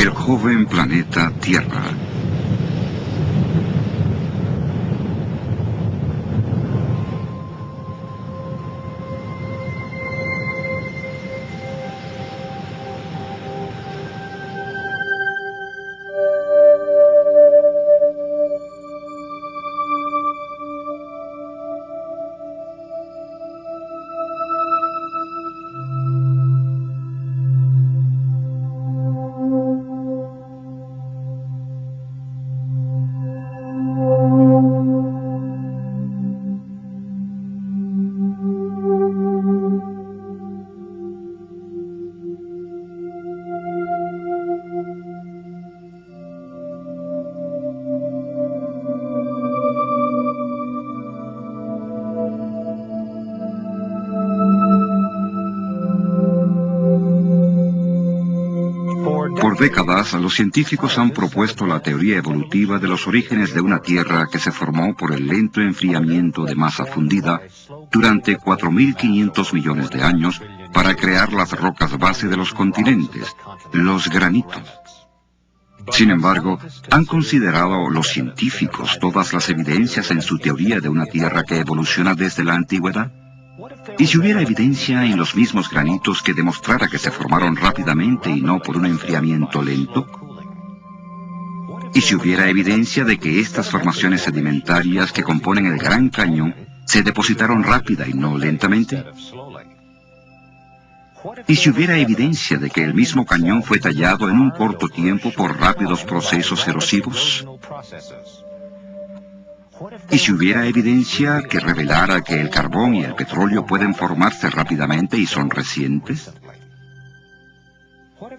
El joven planeta Tierra. Por décadas, los científicos han propuesto la teoría evolutiva de los orígenes de una Tierra que se formó por el lento enfriamiento de masa fundida durante 4.500 millones de años para crear las rocas base de los continentes, los granitos. Sin embargo, ¿han considerado los científicos todas las evidencias en su teoría de una Tierra que evoluciona desde la antigüedad? ¿Y si hubiera evidencia en los mismos granitos que demostrara que se formaron rápidamente y no por un enfriamiento lento? ¿Y si hubiera evidencia de que estas formaciones sedimentarias que componen el Gran Cañón se depositaron rápida y no lentamente? ¿Y si hubiera evidencia de que el mismo cañón fue tallado en un corto tiempo por rápidos procesos erosivos? ¿Y si hubiera evidencia que revelara que el carbón y el petróleo pueden formarse rápidamente y son recientes?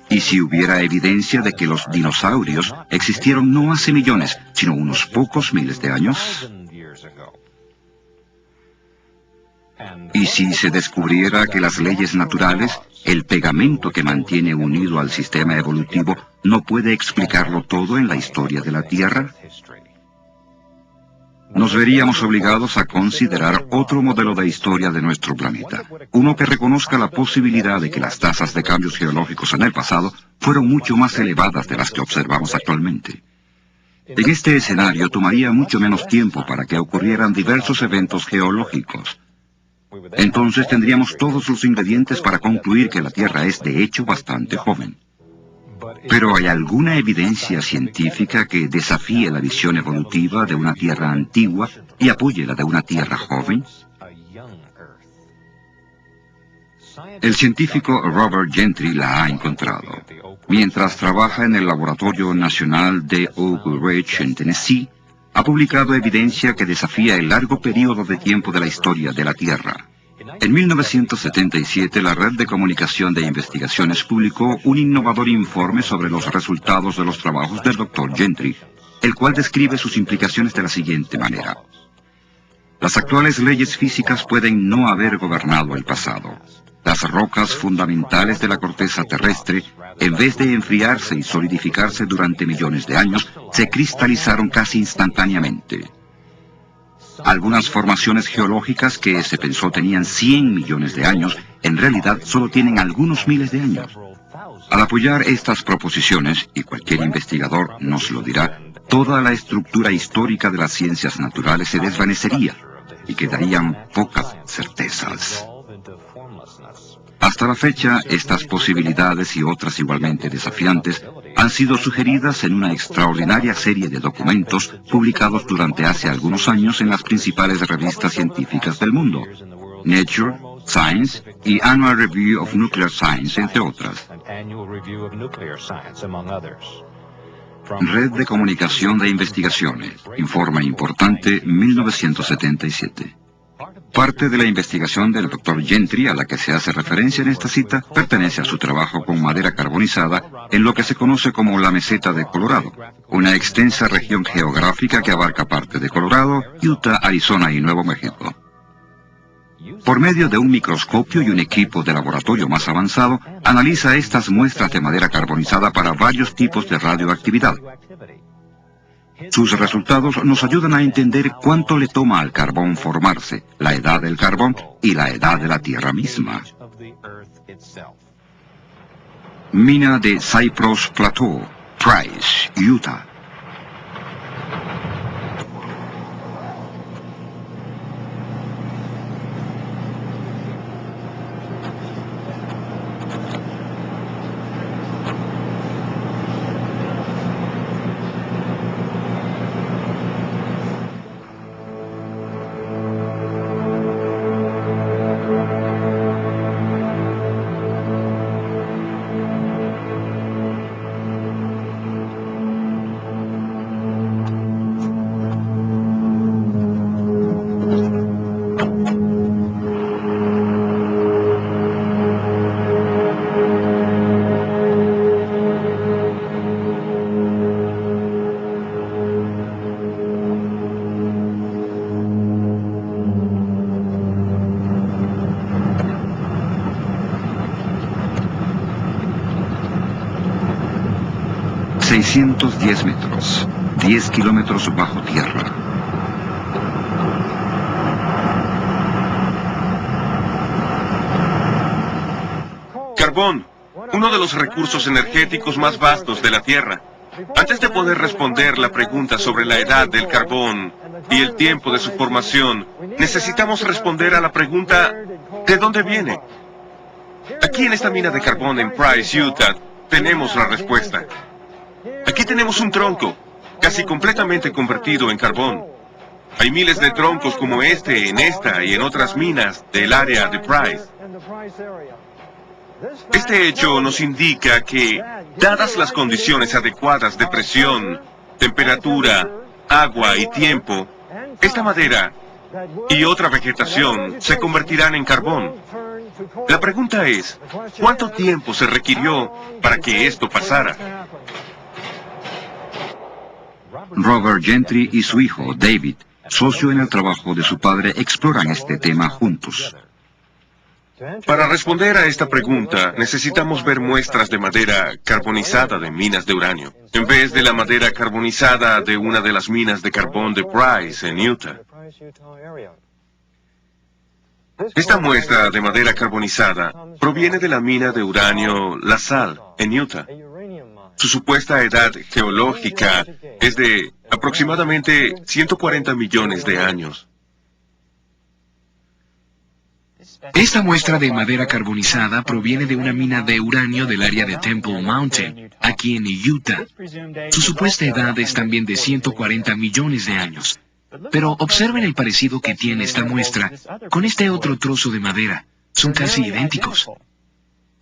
¿Y si hubiera evidencia de que los dinosaurios existieron no hace millones, sino unos pocos miles de años? ¿Y si se descubriera que las leyes naturales, el pegamento que mantiene unido al sistema evolutivo, no puede explicarlo todo en la historia de la Tierra? Nos veríamos obligados a considerar otro modelo de historia de nuestro planeta, uno que reconozca la posibilidad de que las tasas de cambios geológicos en el pasado fueron mucho más elevadas de las que observamos actualmente. En este escenario tomaría mucho menos tiempo para que ocurrieran diversos eventos geológicos. Entonces tendríamos todos los ingredientes para concluir que la Tierra es de hecho bastante joven. Pero ¿hay alguna evidencia científica que desafíe la visión evolutiva de una Tierra antigua y apoye la de una Tierra joven? El científico Robert Gentry la ha encontrado. Mientras trabaja en el Laboratorio Nacional de Oak Ridge en Tennessee, ha publicado evidencia que desafía el largo periodo de tiempo de la historia de la Tierra. En 1977, la Red de Comunicación de Investigaciones publicó un innovador informe sobre los resultados de los trabajos del Dr. Gentry, el cual describe sus implicaciones de la siguiente manera. Las actuales leyes físicas pueden no haber gobernado el pasado. Las rocas fundamentales de la corteza terrestre, en vez de enfriarse y solidificarse durante millones de años, se cristalizaron casi instantáneamente. Algunas formaciones geológicas que se pensó tenían 100 millones de años, en realidad solo tienen algunos miles de años. Al apoyar estas proposiciones, y cualquier investigador nos lo dirá, toda la estructura histórica de las ciencias naturales se desvanecería y quedarían pocas certezas. Hasta la fecha, estas posibilidades y otras igualmente desafiantes han sido sugeridas en una extraordinaria serie de documentos publicados durante hace algunos años en las principales revistas científicas del mundo, Nature, Science y Annual Review of Nuclear Science, entre otras. Red de Comunicación de Investigaciones, Informe Importante, 1977. Parte de la investigación del Dr. Gentry a la que se hace referencia en esta cita pertenece a su trabajo con madera carbonizada en lo que se conoce como la Meseta de Colorado, una extensa región geográfica que abarca parte de Colorado, Utah, Arizona y Nuevo México. Por medio de un microscopio y un equipo de laboratorio más avanzado, analiza estas muestras de madera carbonizada para varios tipos de radioactividad. Sus resultados nos ayudan a entender cuánto le toma al carbón formarse, la edad del carbón y la edad de la Tierra misma. Mina de Cypress Plateau, Price, Utah. ...610 metros, 10 kilómetros bajo tierra. Carbón, uno de los recursos energéticos más vastos de la Tierra. Antes de poder responder la pregunta sobre la edad del carbón y el tiempo de su formación, necesitamos responder a la pregunta ¿de dónde viene? Aquí en esta mina de carbón en Price, Utah, tenemos la respuesta. Aquí tenemos un tronco, casi completamente convertido en carbón. Hay miles de troncos como este en esta y en otras minas del área de Price. Este hecho nos indica que, dadas las condiciones adecuadas de presión, temperatura, agua y tiempo, esta madera y otra vegetación se convertirán en carbón. La pregunta es, ¿cuánto tiempo se requirió para que esto pasara? Robert Gentry y su hijo, David, socio en el trabajo de su padre, exploran este tema juntos. Para responder a esta pregunta, necesitamos ver muestras de madera carbonizada de minas de uranio, en vez de la madera carbonizada de una de las minas de carbón de Price, en Utah. Esta muestra de madera carbonizada proviene de la mina de uranio La Sal, en Utah. Su supuesta edad geológica es de aproximadamente 140 millones de años. Esta muestra de madera carbonizada proviene de una mina de uranio del área de Temple Mountain, aquí en Utah. Su supuesta edad es también de 140 millones de años. Pero observen el parecido que tiene esta muestra con este otro trozo de madera. Son casi idénticos.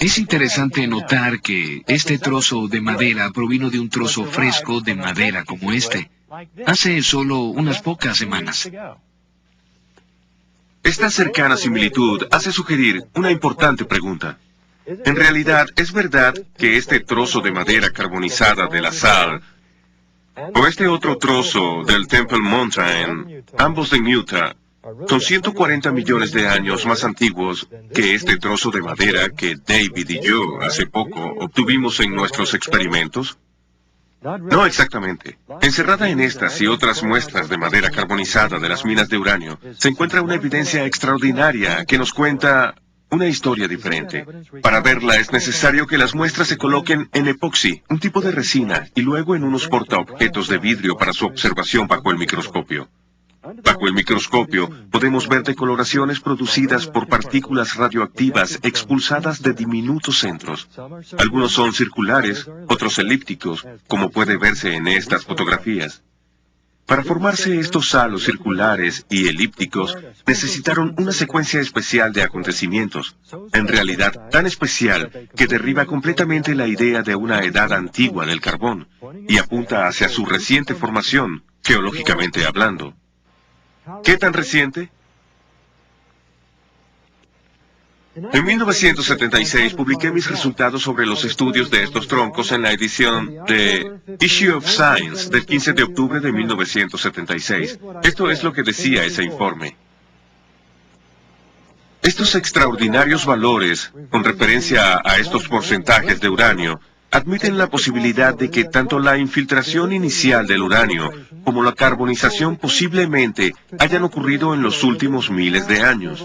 Es interesante notar que este trozo de madera provino de un trozo fresco de madera como este, hace solo unas pocas semanas. Esta cercana similitud hace sugerir una importante pregunta. En realidad, ¿es verdad que este trozo de madera carbonizada de La Sal o este otro trozo del Temple Mountain, ambos en Utah, son 140 millones de años más antiguos que este trozo de madera que David y yo hace poco obtuvimos en nuestros experimentos? No exactamente. Encerrada en estas y otras muestras de madera carbonizada de las minas de uranio, se encuentra una evidencia extraordinaria que nos cuenta una historia diferente. Para verla es necesario que las muestras se coloquen en epoxi, un tipo de resina, y luego en unos portaobjetos de vidrio para su observación bajo el microscopio. Bajo el microscopio podemos ver decoloraciones producidas por partículas radioactivas expulsadas de diminutos centros. Algunos son circulares, otros elípticos, como puede verse en estas fotografías. Para formarse estos halos circulares y elípticos, necesitaron una secuencia especial de acontecimientos, en realidad tan especial que derriba completamente la idea de una edad antigua del carbón, y apunta hacia su reciente formación, geológicamente hablando. ¿Qué tan reciente? En 1976 publiqué mis resultados sobre los estudios de estos troncos en la edición de Issue of Science del 15 de octubre de 1976. Esto es lo que decía ese informe. Estos extraordinarios valores, con referencia a estos porcentajes de uranio, admiten la posibilidad de que tanto la infiltración inicial del uranio como la carbonización posiblemente hayan ocurrido en los últimos miles de años.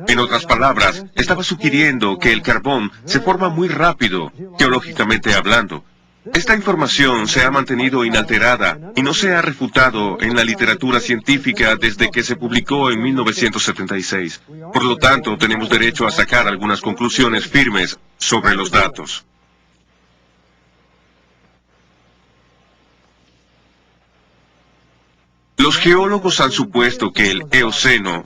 En otras palabras, estaba sugiriendo que el carbón se forma muy rápido, geológicamente hablando. Esta información se ha mantenido inalterada y no se ha refutado en la literatura científica desde que se publicó en 1976. Por lo tanto, tenemos derecho a sacar algunas conclusiones firmes sobre los datos. Los geólogos han supuesto que el Eoceno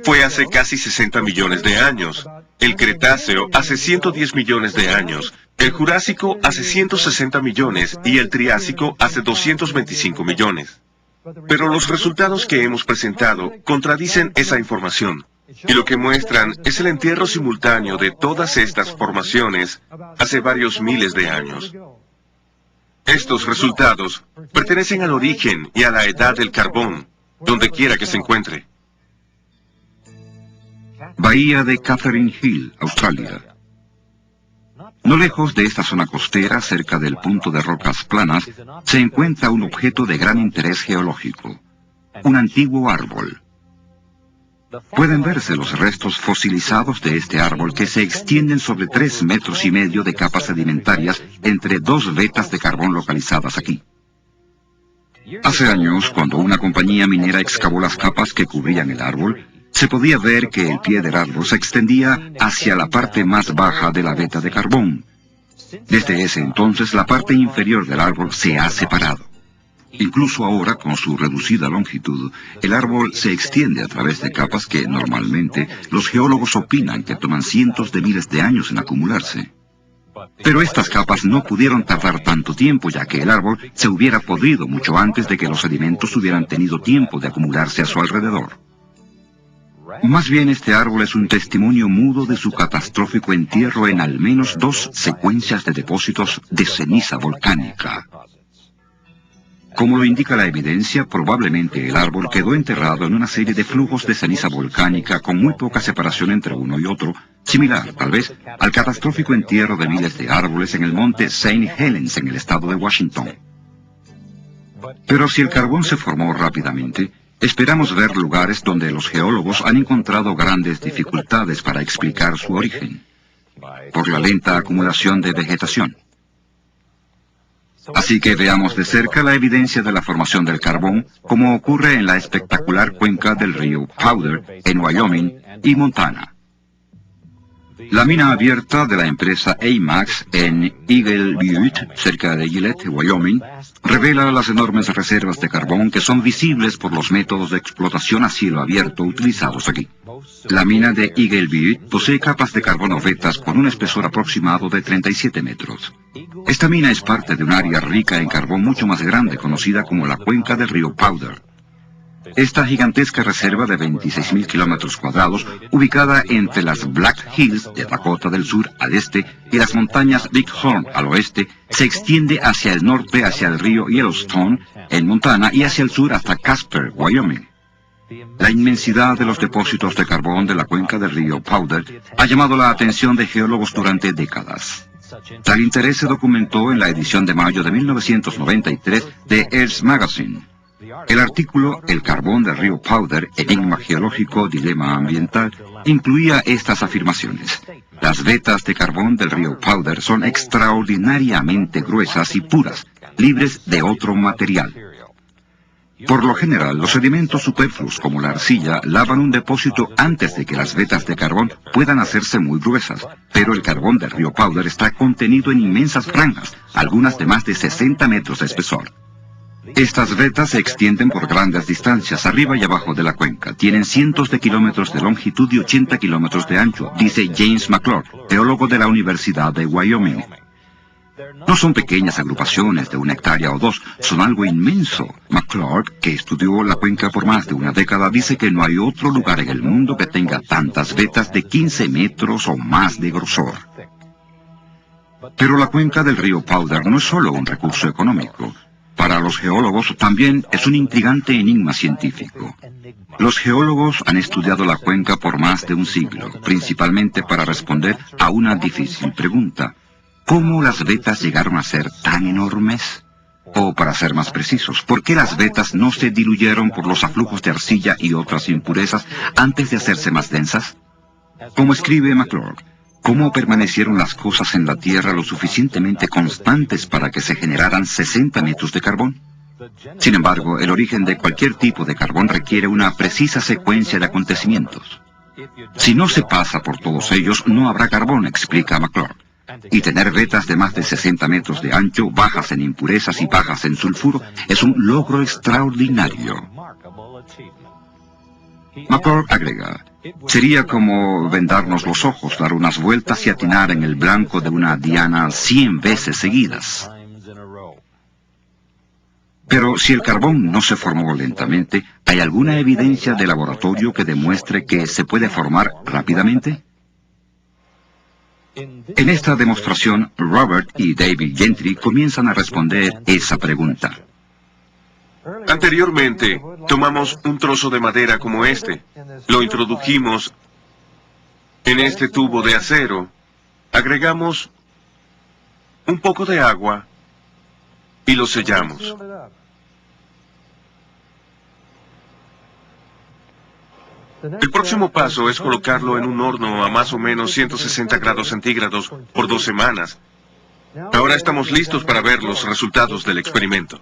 fue hace casi 60 millones de años, el Cretáceo hace 110 millones de años, el Jurásico hace 160 millones y el Triásico hace 225 millones. Pero los resultados que hemos presentado contradicen esa información, y lo que muestran es el entierro simultáneo de todas estas formaciones hace varios miles de años. Estos resultados pertenecen al origen y a la edad del carbón, donde quiera que se encuentre. Bahía de Catherine Hill, Australia. No lejos de esta zona costera, cerca del punto de rocas planas, se encuentra un objeto de gran interés geológico, un antiguo árbol. Pueden verse los restos fosilizados de este árbol que se extienden sobre 3,5 metros de capas sedimentarias entre 2 vetas de carbón localizadas aquí. Hace años, cuando una compañía minera excavó las capas que cubrían el árbol, se podía ver que el pie del árbol se extendía hacia la parte más baja de la veta de carbón. Desde ese entonces, la parte inferior del árbol se ha separado. Incluso ahora, con su reducida longitud, el árbol se extiende a través de capas que, normalmente, los geólogos opinan que toman cientos de miles de años en acumularse. Pero estas capas no pudieron tardar tanto tiempo, ya que el árbol se hubiera podrido mucho antes de que los sedimentos hubieran tenido tiempo de acumularse a su alrededor. Más bien, este árbol es un testimonio mudo de su catastrófico entierro en al menos 2 secuencias de depósitos de ceniza volcánica. Como lo indica la evidencia, probablemente el árbol quedó enterrado en una serie de flujos de ceniza volcánica con muy poca separación entre uno y otro, similar, tal vez, al catastrófico entierro de miles de árboles en el monte St. Helens en el estado de Washington. Pero si el carbón se formó rápidamente, esperamos ver lugares donde los geólogos han encontrado grandes dificultades para explicar su origen, por la lenta acumulación de vegetación. Así que veamos de cerca la evidencia de la formación del carbón, como ocurre en la espectacular cuenca del río Powder, en Wyoming y Montana. La mina abierta de la empresa AMAX en Eagle Butte, cerca de Gillette, Wyoming, revela las enormes reservas de carbón que son visibles por los métodos de explotación a cielo abierto utilizados aquí. La mina de Eagle Butte posee capas de carbono vetas con un espesor aproximado de 37 metros. Esta mina es parte de un área rica en carbón mucho más grande, conocida como la cuenca del río Powder. Esta gigantesca reserva de 26.000 kilómetros cuadrados, ubicada entre las Black Hills de Dakota del Sur al este y las montañas Big Horn al oeste, se extiende hacia el norte hacia el río Yellowstone en Montana y hacia el sur hasta Casper, Wyoming. La inmensidad de los depósitos de carbón de la cuenca del río Powder ha llamado la atención de geólogos durante décadas. Tal interés se documentó en la edición de mayo de 1993 de Earth Magazine. El artículo El carbón del río Powder, enigma geológico, dilema ambiental, incluía estas afirmaciones. Las vetas de carbón del río Powder son extraordinariamente gruesas y puras, libres de otro material. Por lo general, los sedimentos superfluos como la arcilla lavan un depósito antes de que las vetas de carbón puedan hacerse muy gruesas, pero el carbón del río Powder está contenido en inmensas franjas, algunas de más de 60 metros de espesor. Estas vetas se extienden por grandes distancias arriba y abajo de la cuenca. Tienen cientos de kilómetros de longitud y 80 kilómetros de ancho, dice James McClure, geólogo de la Universidad de Wyoming. No son pequeñas agrupaciones de 1 hectárea o 2, son algo inmenso. McClure, que estudió la cuenca por más de una década, dice que no hay otro lugar en el mundo que tenga tantas vetas de 15 metros o más de grosor. Pero la cuenca del río Powder no es solo un recurso económico. Para los geólogos también es un intrigante enigma científico. Los geólogos han estudiado la cuenca por más de un siglo, principalmente para responder a una difícil pregunta. ¿Cómo las vetas llegaron a ser tan enormes? O, para ser más precisos, ¿por qué las vetas no se diluyeron por los aflujos de arcilla y otras impurezas antes de hacerse más densas? Como escribe McClure, ¿cómo permanecieron las cosas en la Tierra lo suficientemente constantes para que se generaran 60 metros de carbón? Sin embargo, el origen de cualquier tipo de carbón requiere una precisa secuencia de acontecimientos. Si no se pasa por todos ellos, no habrá carbón, explica McClure. Y tener vetas de más de 60 metros de ancho, bajas en impurezas y bajas en sulfuro, es un logro extraordinario. McClure agrega, sería como vendarnos los ojos, dar unas vueltas y atinar en el blanco de una diana 100 veces seguidas. Pero si el carbón no se formó lentamente, ¿hay alguna evidencia de laboratorio que demuestre que se puede formar rápidamente? En esta demostración, Robert y David Gentry comienzan a responder esa pregunta. Anteriormente, tomamos un trozo de madera como este, lo introdujimos en este tubo de acero, agregamos un poco de agua y lo sellamos. El próximo paso es colocarlo en un horno a más o menos 160 grados centígrados por 2 semanas. Ahora estamos listos para ver los resultados del experimento.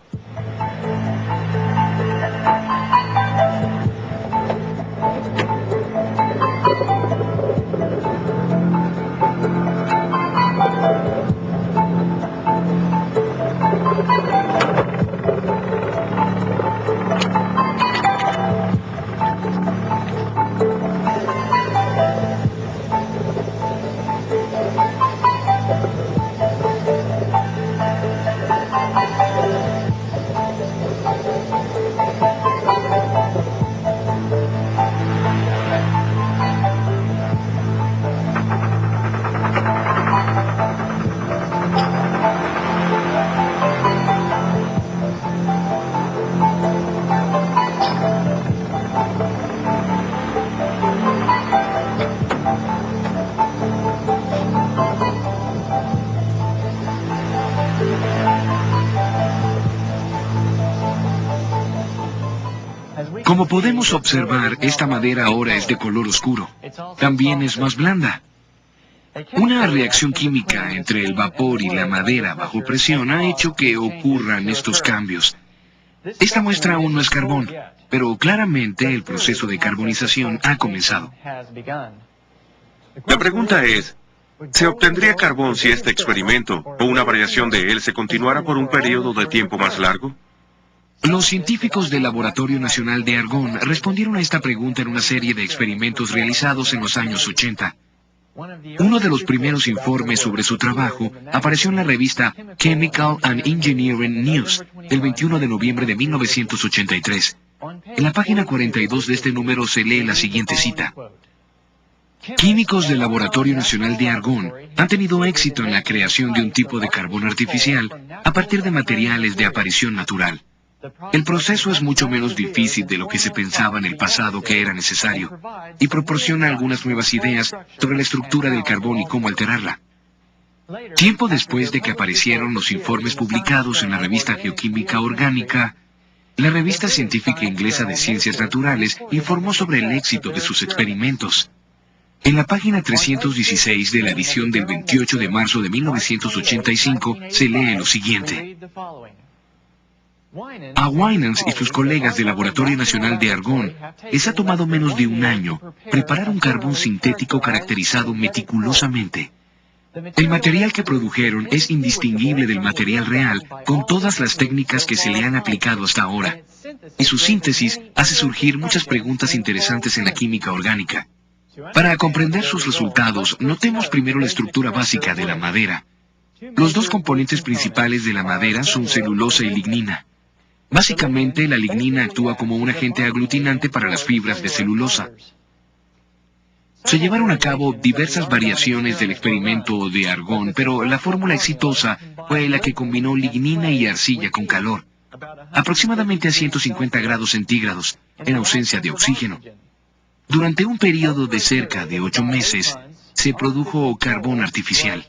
Como podemos observar, esta madera ahora es de color oscuro. También es más blanda. Una reacción química entre el vapor y la madera bajo presión ha hecho que ocurran estos cambios. Esta muestra aún no es carbón, pero claramente el proceso de carbonización ha comenzado. La pregunta es, ¿se obtendría carbón si este experimento o una variación de él se continuara por un periodo de tiempo más largo? Los científicos del Laboratorio Nacional de Argonne respondieron a esta pregunta en una serie de experimentos realizados en los años 80. Uno de los primeros informes sobre su trabajo apareció en la revista Chemical and Engineering News del 21 de noviembre de 1983. En la página 42 de este número se lee la siguiente cita. Químicos del Laboratorio Nacional de Argonne han tenido éxito en la creación de un tipo de carbón artificial a partir de materiales de aparición natural. El proceso es mucho menos difícil de lo que se pensaba en el pasado que era necesario, y proporciona algunas nuevas ideas sobre la estructura del carbón y cómo alterarla. Tiempo después de que aparecieron los informes publicados en la revista Geoquímica Orgánica, la revista científica inglesa de Ciencias Naturales informó sobre el éxito de sus experimentos. En la página 316 de la edición del 28 de marzo de 1985 se lee lo siguiente. A Winans y sus colegas del Laboratorio Nacional de Argonne les ha tomado menos de un año preparar un carbón sintético caracterizado meticulosamente. El material que produjeron es indistinguible del material real con todas las técnicas que se le han aplicado hasta ahora, y su síntesis hace surgir muchas preguntas interesantes en la química orgánica. Para comprender sus resultados, notemos primero la estructura básica de la madera. Los dos componentes principales de la madera son celulosa y lignina. Básicamente, la lignina actúa como un agente aglutinante para las fibras de celulosa. Se llevaron a cabo diversas variaciones del experimento de Argonne, pero la fórmula exitosa fue la que combinó lignina y arcilla con calor, aproximadamente a 150 grados centígrados, en ausencia de oxígeno. Durante un periodo de cerca de 8 meses, se produjo carbón artificial.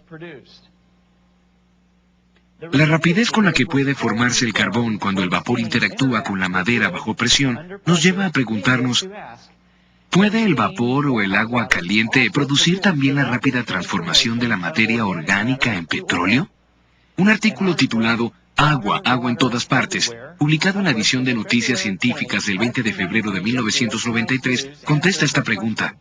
La rapidez con la que puede formarse el carbón cuando el vapor interactúa con la madera bajo presión nos lleva a preguntarnos, ¿Puede el vapor o el agua caliente producir también la rápida transformación de la materia orgánica en petróleo? Un artículo titulado Agua, agua en todas partes, publicado en la edición de Noticias Científicas del 20 de febrero de 1993, contesta esta pregunta.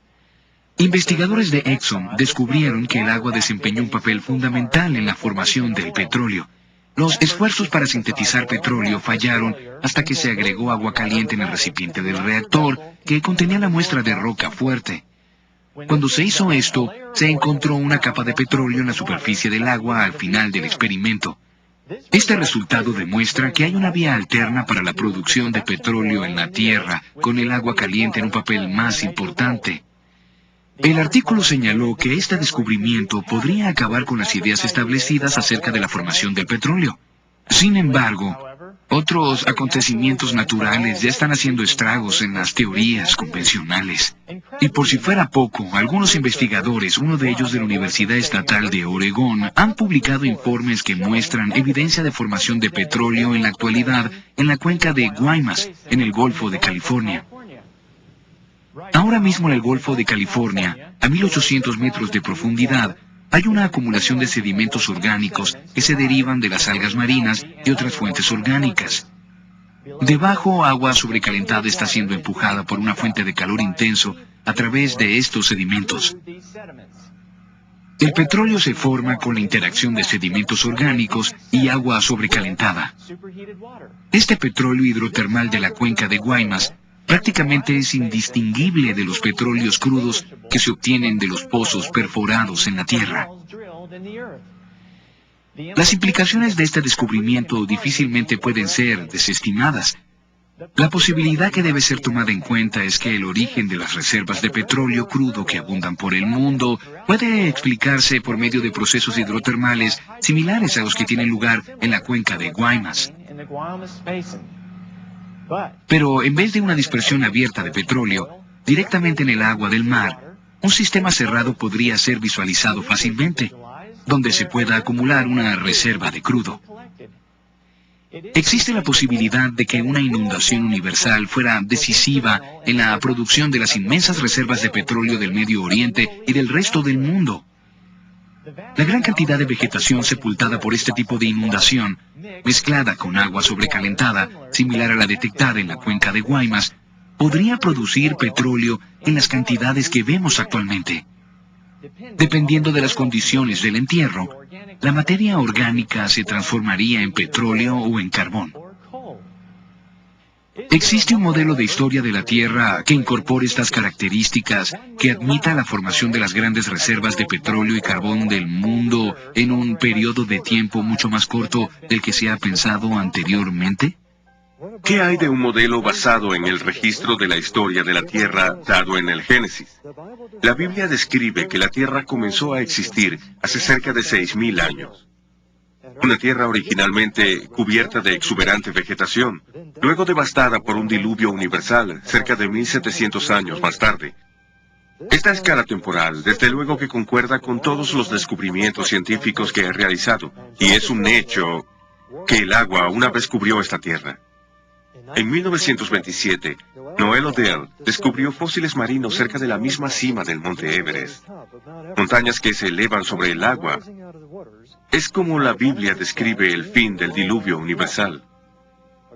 Investigadores de Exxon descubrieron que el agua desempeñó un papel fundamental en la formación del petróleo. Los esfuerzos para sintetizar petróleo fallaron hasta que se agregó agua caliente en el recipiente del reactor, que contenía la muestra de roca fuerte. Cuando se hizo esto, se encontró una capa de petróleo en la superficie del agua al final del experimento. Este resultado demuestra que hay una vía alterna para la producción de petróleo en la Tierra, con el agua caliente en un papel más importante. El artículo señaló que este descubrimiento podría acabar con las ideas establecidas acerca de la formación del petróleo. Sin embargo, otros acontecimientos naturales ya están haciendo estragos en las teorías convencionales. Y por si fuera poco, algunos investigadores, uno de ellos de la Universidad Estatal de Oregón, han publicado informes que muestran evidencia de formación de petróleo en la actualidad en la cuenca de Guaymas, en el Golfo de California. Ahora mismo en el Golfo de California, a 1800 metros de profundidad, hay una acumulación de sedimentos orgánicos que se derivan de las algas marinas y otras fuentes orgánicas. Debajo, agua sobrecalentada está siendo empujada por una fuente de calor intenso a través de estos sedimentos. El petróleo se forma con la interacción de sedimentos orgánicos y agua sobrecalentada. Este petróleo hidrotermal de la cuenca de Guaymas prácticamente es indistinguible de los petróleos crudos que se obtienen de los pozos perforados en la Tierra. Las implicaciones de este descubrimiento difícilmente pueden ser desestimadas. La posibilidad que debe ser tomada en cuenta es que el origen de las reservas de petróleo crudo que abundan por el mundo puede explicarse por medio de procesos hidrotermales similares a los que tienen lugar en la cuenca de Guaymas. Pero en vez de una dispersión abierta de petróleo, directamente en el agua del mar, un sistema cerrado podría ser visualizado fácilmente, donde se pueda acumular una reserva de crudo. Existe la posibilidad de que una inundación universal fuera decisiva en la producción de las inmensas reservas de petróleo del Medio Oriente y del resto del mundo. La gran cantidad de vegetación sepultada por este tipo de inundación, mezclada con agua sobrecalentada, similar a la detectada en la cuenca de Guaymas, podría producir petróleo en las cantidades que vemos actualmente. Dependiendo de las condiciones del entierro, la materia orgánica se transformaría en petróleo o en carbón. ¿Existe un modelo de historia de la Tierra que incorpore estas características, que admita la formación de las grandes reservas de petróleo y carbón del mundo en un periodo de tiempo mucho más corto del que se ha pensado anteriormente? ¿Qué hay de un modelo basado en el registro de la historia de la Tierra dado en el Génesis? La Biblia describe que la Tierra comenzó a existir hace cerca de 6.000 años. Una tierra originalmente cubierta de exuberante vegetación, luego devastada por un diluvio universal cerca de 1700 años más tarde. Esta escala temporal, desde luego que concuerda con todos los descubrimientos científicos que he realizado, y es un hecho que el agua una vez cubrió esta tierra. En 1927, Noel Odell descubrió fósiles marinos cerca de la misma cima del monte Everest, montañas que se elevan sobre el agua. Es como la Biblia describe el fin del diluvio universal.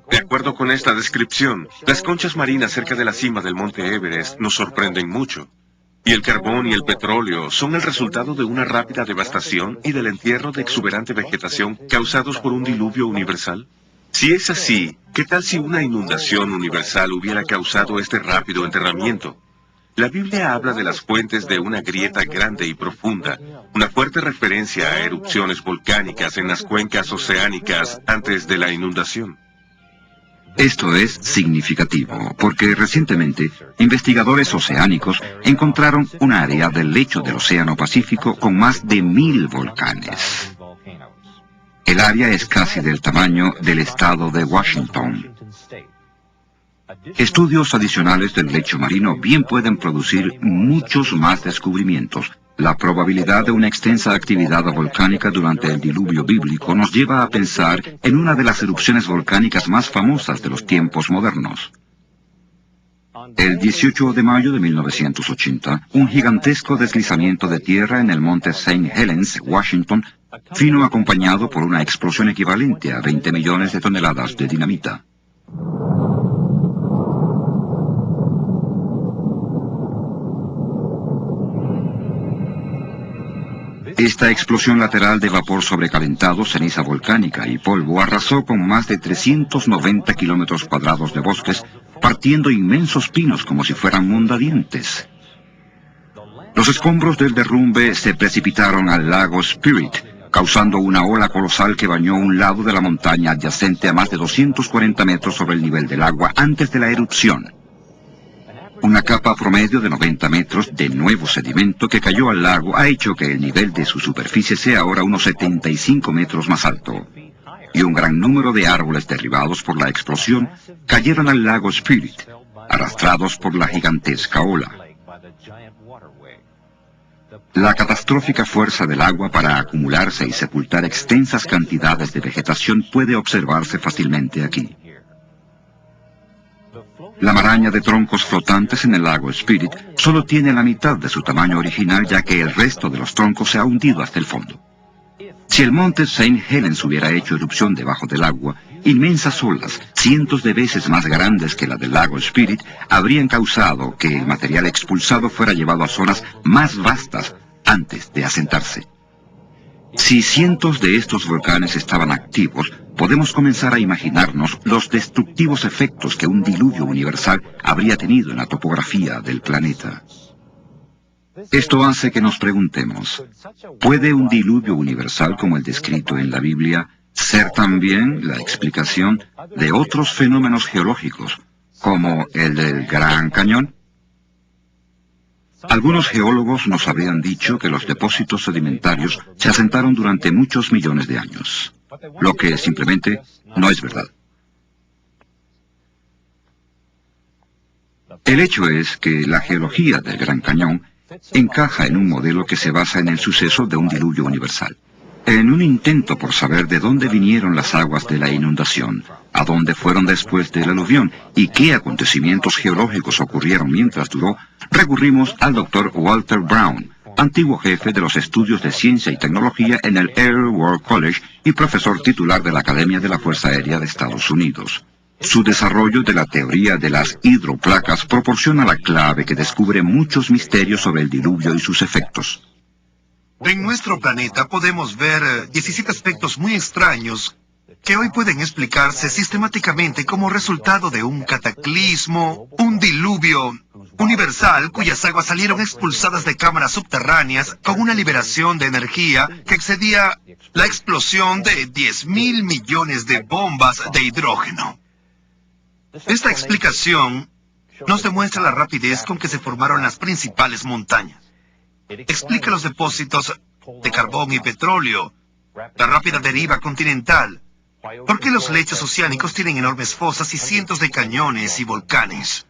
De acuerdo con esta descripción, las conchas marinas cerca de la cima del monte Everest nos sorprenden mucho. Y el carbón y el petróleo son el resultado de una rápida devastación y del entierro de exuberante vegetación causados por un diluvio universal. Si es así, ¿qué tal si una inundación universal hubiera causado este rápido enterramiento? La Biblia habla de las fuentes de una grieta grande y profunda, una fuerte referencia a erupciones volcánicas en las cuencas oceánicas antes de la inundación. Esto es significativo, porque recientemente investigadores oceánicos encontraron un área del lecho del Océano Pacífico con más de 1000 volcanes. El área es casi del tamaño del estado de Washington. Estudios adicionales del lecho marino bien pueden producir muchos más descubrimientos. La probabilidad de una extensa actividad volcánica durante el diluvio bíblico nos lleva a pensar en una de las erupciones volcánicas más famosas de los tiempos modernos. El 18 de mayo de 1980, un gigantesco deslizamiento de tierra en el monte St. Helens, Washington, vino acompañado por una explosión equivalente a 20 millones de toneladas de dinamita. Esta explosión lateral de vapor sobrecalentado, ceniza volcánica y polvo arrasó con más de 390 kilómetros cuadrados de bosques, partiendo inmensos pinos como si fueran mondadientes. Los escombros del derrumbe se precipitaron al lago Spirit, causando una ola colosal que bañó un lado de la montaña adyacente a más de 240 metros sobre el nivel del agua antes de la erupción. Una capa promedio de 90 metros de nuevo sedimento que cayó al lago ha hecho que el nivel de su superficie sea ahora unos 75 metros más alto. Y un gran número de árboles derribados por la explosión cayeron al lago Spirit, arrastrados por la gigantesca ola. La catastrófica fuerza del agua para acumularse y sepultar extensas cantidades de vegetación puede observarse fácilmente aquí. La maraña de troncos flotantes en el lago Spirit solo tiene la mitad de su tamaño original, ya que el resto de los troncos se ha hundido hasta el fondo. Si el monte St. Helens hubiera hecho erupción debajo del agua, inmensas olas, cientos de veces más grandes que la del lago Spirit, habrían causado que el material expulsado fuera llevado a zonas más vastas antes de asentarse. Si cientos de estos volcanes estaban activos, podemos comenzar a imaginarnos los destructivos efectos que un diluvio universal habría tenido en la topografía del planeta. Esto hace que nos preguntemos, ¿puede un diluvio universal como el descrito en la Biblia ser también la explicación de otros fenómenos geológicos, como el del Gran Cañón? Algunos geólogos nos habrían dicho que los depósitos sedimentarios se asentaron durante muchos millones de años, lo que simplemente no es verdad. El hecho es que la geología del Gran Cañón encaja en un modelo que se basa en el suceso de un diluvio universal. En un intento por saber de dónde vinieron las aguas de la inundación, a dónde fueron después del aluvión y qué acontecimientos geológicos ocurrieron mientras duró, recurrimos al Dr. Walter Brown, antiguo jefe de los estudios de ciencia y tecnología en el Air War College y profesor titular de la Academia de la Fuerza Aérea de Estados Unidos. Su desarrollo de la teoría de las hidroplacas proporciona la clave que descubre muchos misterios sobre el diluvio y sus efectos. En nuestro planeta podemos ver 17 aspectos muy extraños que hoy pueden explicarse sistemáticamente como resultado de un cataclismo, un diluvio universal cuyas aguas salieron expulsadas de cámaras subterráneas con una liberación de energía que excedía la explosión de 10.000 millones de bombas de hidrógeno. Esta explicación nos demuestra la rapidez con que se formaron las principales montañas. Explica los depósitos de carbón y petróleo, la rápida deriva continental, por qué los lechos oceánicos tienen enormes fosas y cientos de cañones y volcanes.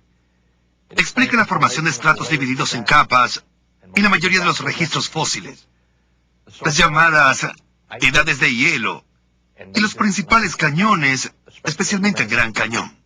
Explica la formación de estratos divididos en capas y la mayoría de los registros fósiles, las llamadas edades de hielo y los principales cañones, especialmente el Gran Cañón.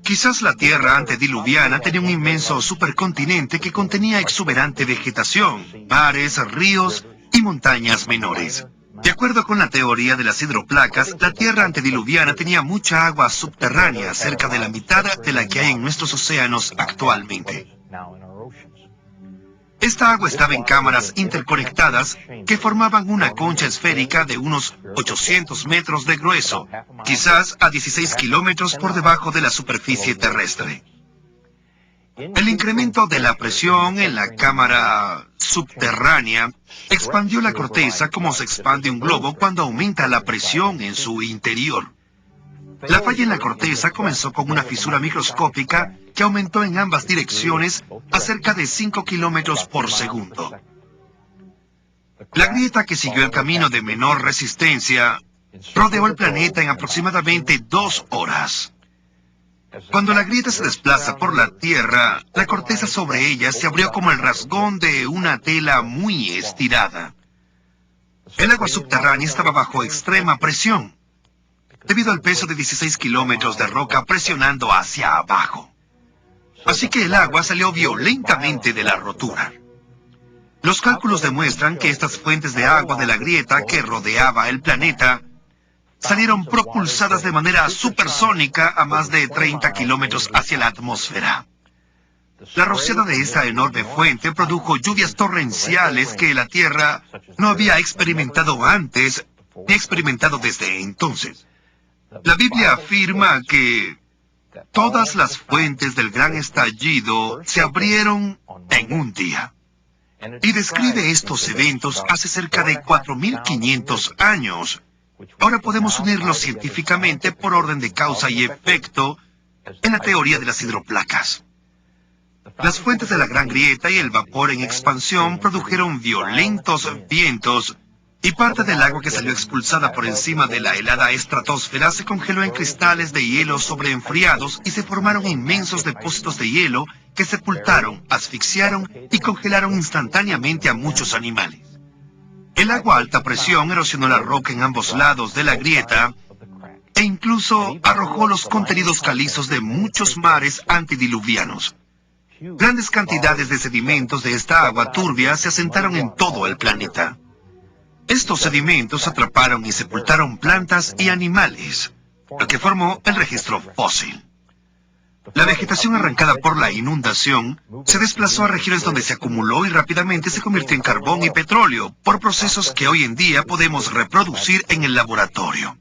Quizás la Tierra antediluviana tenía un inmenso supercontinente que contenía exuberante vegetación, mares, ríos y montañas menores. De acuerdo con la teoría de las hidroplacas, la Tierra antediluviana tenía mucha agua subterránea, cerca de la mitad de la que hay en nuestros océanos actualmente. Esta agua estaba en cámaras interconectadas que formaban una concha esférica de unos 800 metros de grueso, quizás a 16 kilómetros por debajo de la superficie terrestre. El incremento de la presión en la cámara subterránea expandió la corteza como se expande un globo cuando aumenta la presión en su interior. La falla en la corteza comenzó con una fisura microscópica que aumentó en ambas direcciones a cerca de 5 kilómetros por segundo. La grieta que siguió el camino de menor resistencia rodeó el planeta en aproximadamente 2 horas. Cuando la grieta se desplaza por la Tierra, la corteza sobre ella se abrió como el rasgón de una tela muy estirada. El agua subterránea estaba bajo extrema presión, debido al peso de 16 kilómetros de roca presionando hacia abajo. así que el agua salió violentamente de la rotura. Los cálculos demuestran que estas fuentes de agua de la grieta que rodeaba el planeta salieron propulsadas de manera supersónica a más de 30 kilómetros hacia la atmósfera. La rociada de esta enorme fuente produjo lluvias torrenciales que la Tierra no había experimentado antes ni experimentado desde entonces. La Biblia afirma que todas las fuentes del gran estallido se abrieron en un día. Y describe estos eventos hace cerca de 4.500 años. Ahora podemos unirlos científicamente por orden de causa y efecto en la teoría de las hidroplacas. Las fuentes de la Gran Grieta y el vapor en expansión produjeron violentos vientos y parte del agua que salió expulsada por encima de la helada estratosfera se congeló en cristales de hielo sobreenfriados y se formaron inmensos depósitos de hielo que sepultaron, asfixiaron y congelaron instantáneamente a muchos animales. El agua a alta presión erosionó la roca en ambos lados de la grieta e incluso arrojó los contenidos calizos de muchos mares antediluvianos. Grandes cantidades de sedimentos de esta agua turbia se asentaron en todo el planeta. Estos sedimentos atraparon y sepultaron plantas y animales, lo que formó el registro fósil. La vegetación arrancada por la inundación se desplazó a regiones donde se acumuló y rápidamente se convirtió en carbón y petróleo por procesos que hoy en día podemos reproducir en el laboratorio.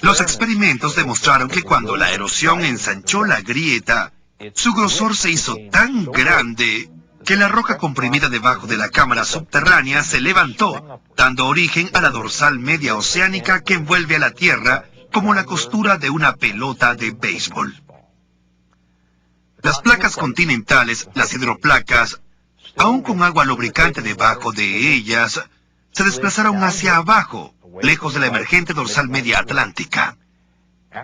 Los experimentos demostraron que cuando la erosión ensanchó la grieta, su grosor se hizo tan grande que la roca comprimida debajo de la cámara subterránea se levantó, dando origen a la dorsal media oceánica que envuelve a la Tierra como la costura de una pelota de béisbol. Las placas continentales, las hidroplacas, aún con agua lubricante debajo de ellas, se desplazaron hacia abajo, lejos de la emergente dorsal media atlántica.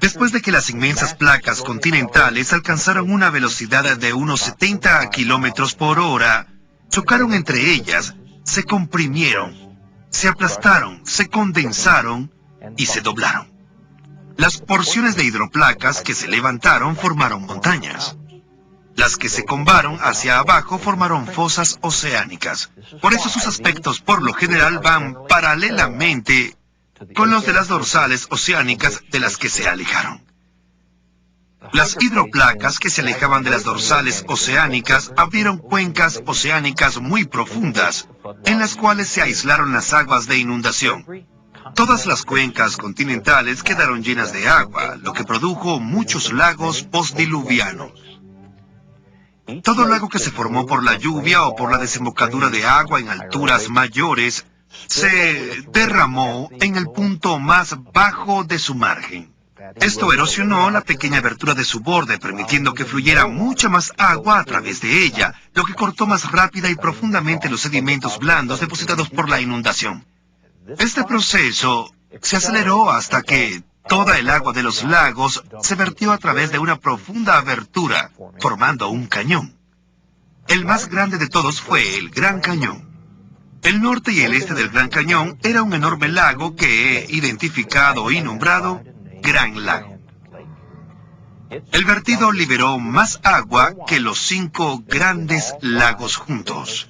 Después de que las inmensas placas continentales alcanzaron una velocidad de unos 70 kilómetros por hora, chocaron entre ellas, se comprimieron, se aplastaron, se condensaron y se doblaron. Las porciones de hidroplacas que se levantaron formaron montañas. Las que se combaron hacia abajo formaron fosas oceánicas. Por eso sus aspectos por lo general van paralelamente con los de las dorsales oceánicas de las que se alejaron. Las hidroplacas que se alejaban de las dorsales oceánicas abrieron cuencas oceánicas muy profundas, en las cuales se aislaron las aguas de inundación. Todas las cuencas continentales quedaron llenas de agua, lo que produjo muchos lagos postdiluvianos. Todo lago que se formó por la lluvia o por la desembocadura de agua en alturas mayores se derramó en el punto más bajo de su margen. Esto erosionó la pequeña abertura de su borde, permitiendo que fluyera mucha más agua a través de ella, lo que cortó más rápida y profundamente los sedimentos blandos depositados por la inundación. Este proceso se aceleró hasta que toda el agua de los lagos se vertió a través de una profunda abertura, formando un cañón. El más grande de todos fue el Gran Cañón. El norte y el este del Gran Cañón era un enorme lago que he identificado y nombrado Gran Lago. El vertido liberó más agua que los 5 grandes lagos juntos.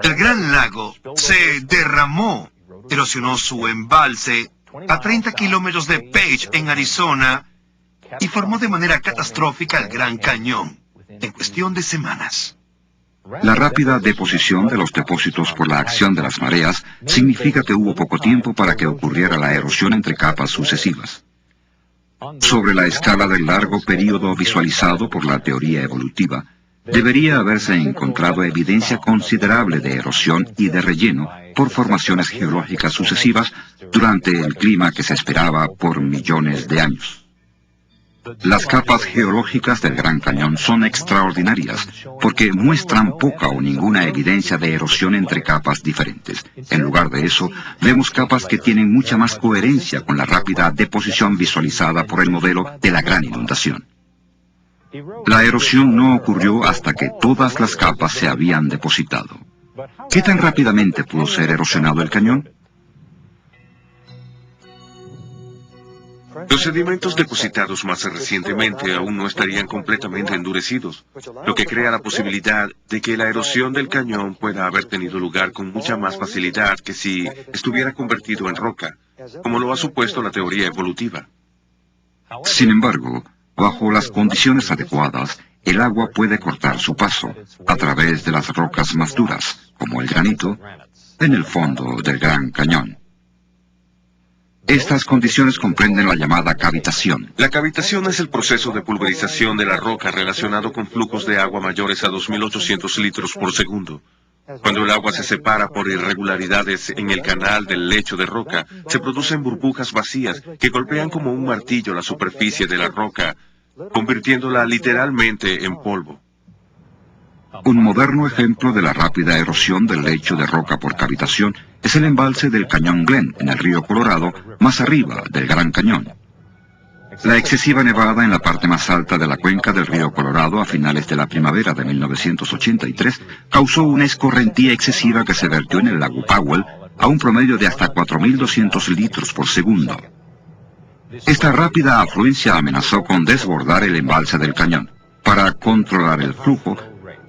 El Gran Lago se derramó, erosionó su embalse a 30 kilómetros de Page, en Arizona, y formó de manera catastrófica el Gran Cañón, en cuestión de semanas. La rápida deposición de los depósitos por la acción de las mareas significa que hubo poco tiempo para que ocurriera la erosión entre capas sucesivas. Sobre la escala del largo período visualizado por la teoría evolutiva, debería haberse encontrado evidencia considerable de erosión y de relleno por formaciones geológicas sucesivas durante el clima que se esperaba por millones de años. Las capas geológicas del Gran Cañón son extraordinarias porque muestran poca o ninguna evidencia de erosión entre capas diferentes. En lugar de eso, vemos capas que tienen mucha más coherencia con la rápida deposición visualizada por el modelo de la gran inundación. La erosión no ocurrió hasta que todas las capas se habían depositado. ¿Qué tan rápidamente pudo ser erosionado el cañón? Los sedimentos depositados más recientemente aún no estarían completamente endurecidos, lo que crea la posibilidad de que la erosión del cañón pueda haber tenido lugar con mucha más facilidad que si estuviera convertido en roca, como lo ha supuesto la teoría evolutiva. Sin embargo, bajo las condiciones adecuadas, el agua puede cortar su paso a través de las rocas más duras, como el granito, en el fondo del Gran Cañón. Estas condiciones comprenden la llamada cavitación. La cavitación es el proceso de pulverización de la roca relacionado con flujos de agua mayores a 2.800 litros por segundo. Cuando el agua se separa por irregularidades en el canal del lecho de roca, se producen burbujas vacías que golpean como un martillo la superficie de la roca, convirtiéndola literalmente en polvo. Un moderno ejemplo de la rápida erosión del lecho de roca por cavitación es el embalse del Cañón Glen, en el río Colorado, más arriba del Gran Cañón. La excesiva nevada en la parte más alta de la cuenca del río Colorado a finales de la primavera de 1983 causó una escorrentía excesiva que se vertió en el lago Powell a un promedio de hasta 4.200 litros por segundo. Esta rápida afluencia amenazó con desbordar el embalse del cañón. Para controlar el flujo,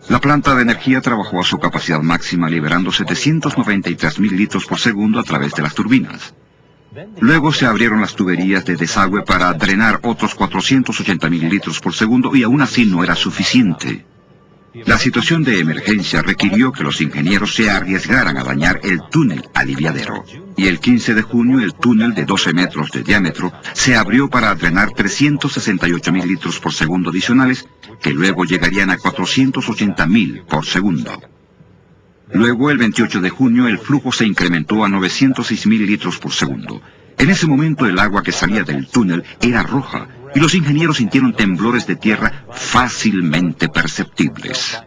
la planta de energía trabajó a su capacidad máxima liberando 793.000 litros por segundo a través de las turbinas. Luego se abrieron las tuberías de desagüe para drenar otros 480.000 litros por segundo y aún así no era suficiente. La situación de emergencia requirió que los ingenieros se arriesgaran a dañar el túnel aliviadero. Y el 15 de junio el túnel de 12 metros de diámetro se abrió para drenar 368.000 litros por segundo adicionales, que luego llegarían a 480.000 por segundo. Luego, el 28 de junio, el flujo se incrementó a 906.000 litros por segundo. En ese momento, el agua que salía del túnel era roja, y los ingenieros sintieron temblores de tierra fácilmente perceptibles.